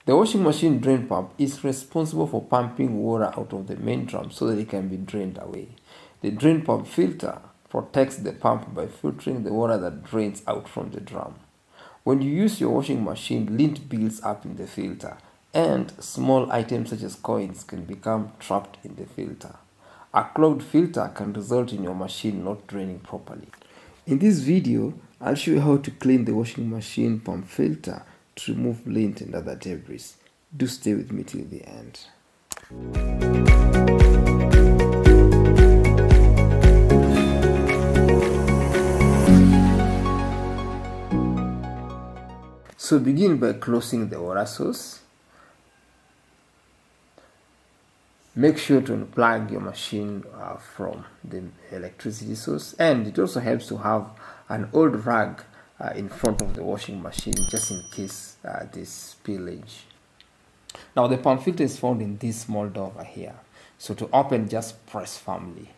The washing machine drain pump is responsible for pumping water out of the main drum so that it can be drained away. The drain pump filter protects the pump by filtering the water that drains out from the drum. When you use your washing machine, lint builds up in the filter, and small items such as coins can become trapped in the filter. A clogged filter can result in your machine not draining properly. In this video, I'll show you how to clean the washing machine pump filter to remove lint and other debris. Do stay with me till the end. So begin by closing the water source. Make sure to unplug your machine from the electricity source, and it also helps to have an old rag in front of the washing machine just in case this spillage. Now the pump filter is found in this small door over here. So to open, just press firmly.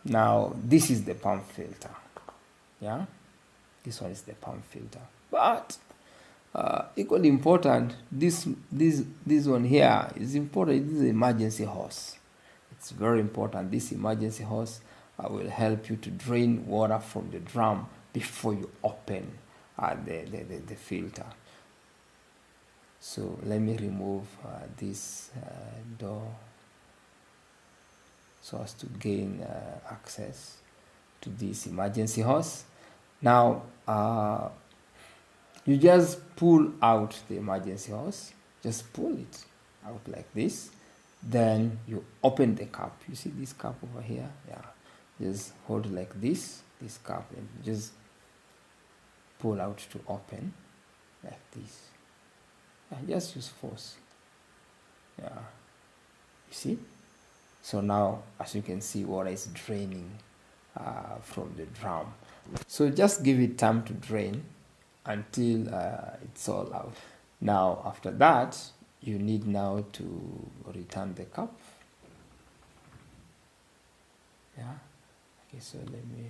Now this is the pump filter. Yeah, this one is the pump filter. But equally important, this one here is important. This is emergency hose. It's very important. This emergency hose will help you to drain water from the drum before you open the filter. So let me remove this door so as to gain access to this emergency hose. Now you just pull out the emergency hose. Just pull it out like this. Then you open the cap. You see this cap over here? Yeah. Just hold like this cap, and just pull out to open like this. And just use force. Yeah. You see? So now, as you can see, water is draining from the drum. So just give it time to drain until it's all out. Now after that, you need now to return the cup. Yeah. Okay, so let me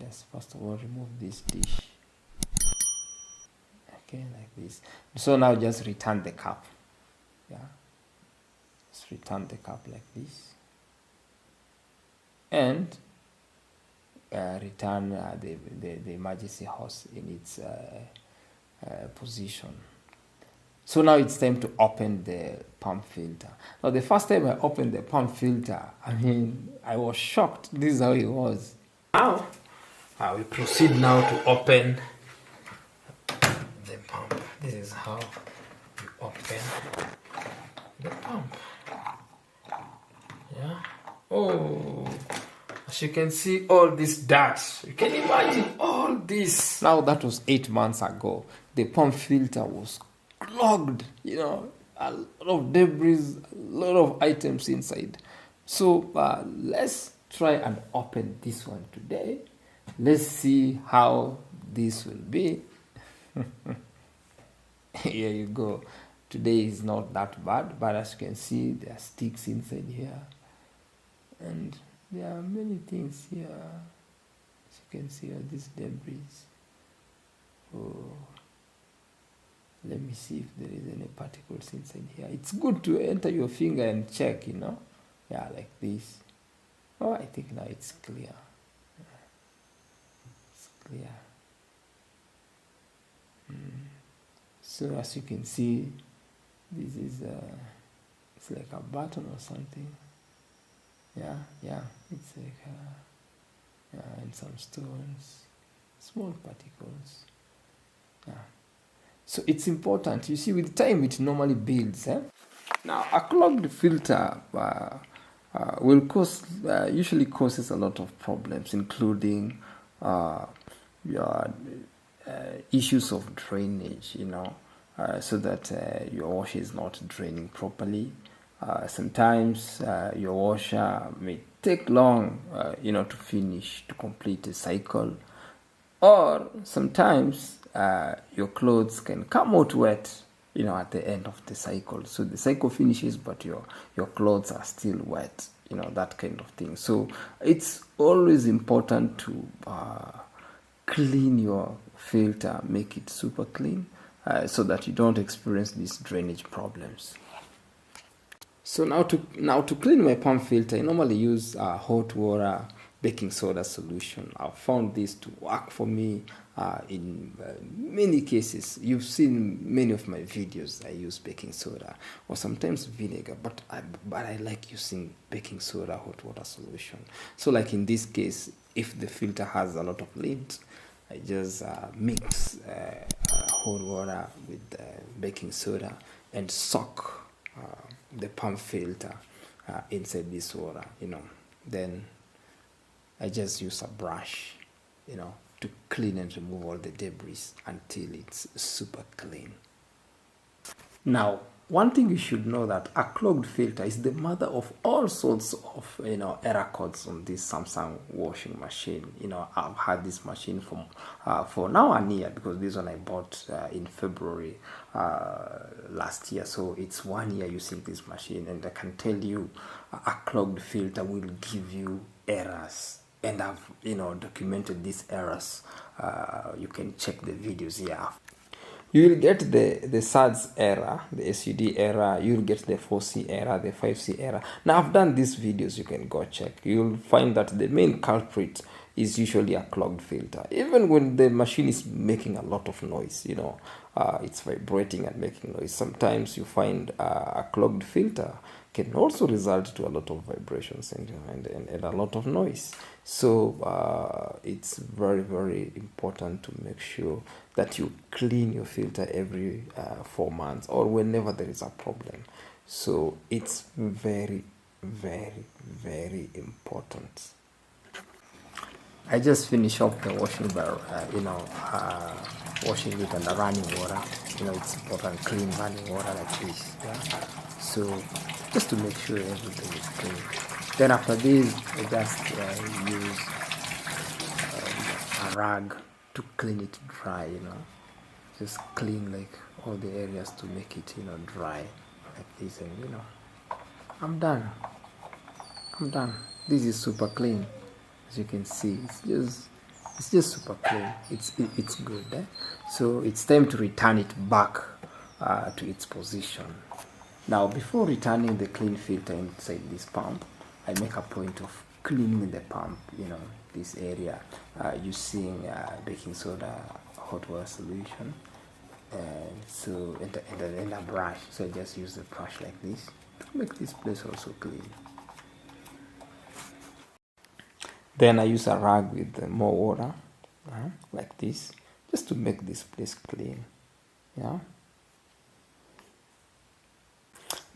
just first of all remove this dish. Okay, like this. So now just return the cup. Yeah. Just return the cup like this. And return the emergency hose in its position. So now it's time to open the pump filter. Now the first time I opened the pump filter, I was shocked. This is how it was. Now we proceed now to open the pump. This is how you open the pump. Yeah. Oh. As you can see, all this dirt. You can imagine all this. Now that was 8 months ago. The pump filter was clogged. A lot of debris, a lot of items inside. So let's try and open this one today. Let's see how this will be. Here you go. Today is not that bad, but as you can see, there are sticks inside here. And there are many things here. As you can see, all these debris. Oh, let me see if there is any particles inside here. It's good to enter your finger and check, Yeah, like this. Oh, I think now it's clear. It's clear. So as you can see, this is it's like a button or something. Yeah, it's like and some stones, small particles. Yeah. So it's important. You see, with time it normally builds. Now a clogged filter will usually causes a lot of problems, including your issues of drainage. So that your washer is not draining properly. Sometimes your washer may take long, to finish, to complete a cycle. Or sometimes your clothes can come out wet, at the end of the cycle. So the cycle finishes, but your clothes are still wet, that kind of thing. So it's always important to clean your filter, make it super clean, so that you don't experience these drainage problems. So now to clean my pump filter, I normally use hot water baking soda solution. I've found this to work for me in many cases. You've seen many of my videos. I use baking soda or sometimes vinegar, but I like using baking soda hot water solution. So like in this case, if the filter has a lot of lint, I just mix hot water with baking soda and soak the pump filter inside this water, then I just use a brush, to clean and remove all the debris until it's super clean. Now, one thing you should know that a clogged filter is the mother of all sorts of error codes on this Samsung washing machine. I've had this machine for now a year, because this one I bought in February last year. So it's 1 year using this machine, and I can tell you a clogged filter will give you errors. And I've documented these errors. You can check the videos here. You will get the SADS error, the SUD error, you'll get the 4C error, the 5C error. Now I've done these videos, you can go check. You'll find that the main culprit is usually a clogged filter. Even when the machine is making a lot of noise, it's vibrating and making noise. Sometimes you find a clogged filter can also result to a lot of vibrations and a lot of noise. So it's very, very important to make sure that you clean your filter every 4 months or whenever there is a problem. So it's very, very, very important. I just finished up the washing bar, washing it under running water. It's important, clean running water like this. Yeah? So just to make sure everything is clean. Then after this, I just use a rag to clean it dry, just clean like all the areas to make it, dry like this, and I'm done. This is super clean, as you can see. It's just super clean. It's good. So it's time to return it back to its position. Now, before returning the clean filter inside this pump, I make a point of cleaning the pump, this area, using baking soda hot water solution, and a brush. So I just use the brush like this to make this place also clean. Then I use a rag with more water, like this, just to make this place clean. Yeah.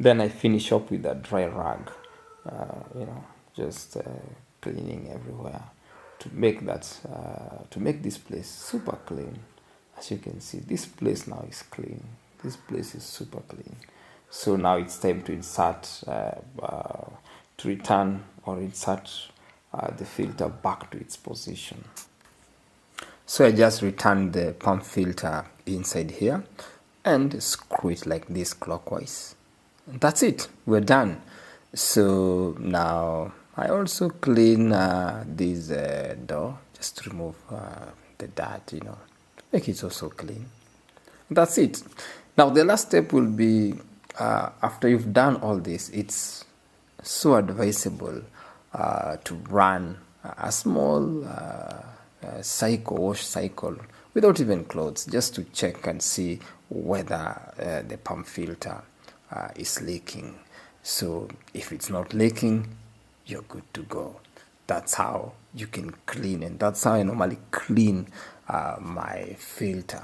Then I finish up with a dry rag. Just cleaning everywhere to make this place super clean. As you can see, this place now is clean. This place is super clean. So now it's time to insert, to return or insert the filter back to its position. So I just return the pump filter inside here and screw it like this clockwise. And that's it. We're done. So now I also clean this door, just to remove the dirt, to make it also clean. That's it. Now the last step will be, after you've done all this, it's so advisable to run a small wash cycle without even clothes, just to check and see whether the pump filter is leaking. So if it's not leaking, you're good to go. That's how you can clean, and that's how I normally clean my filter.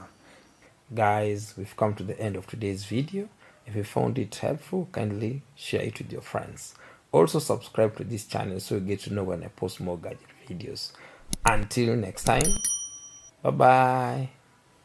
Guys, we've come to the end of today's video. If you found it helpful, kindly share it with your friends. Also subscribe to this channel so you get to know when I post more gadget videos. Until next time, bye bye.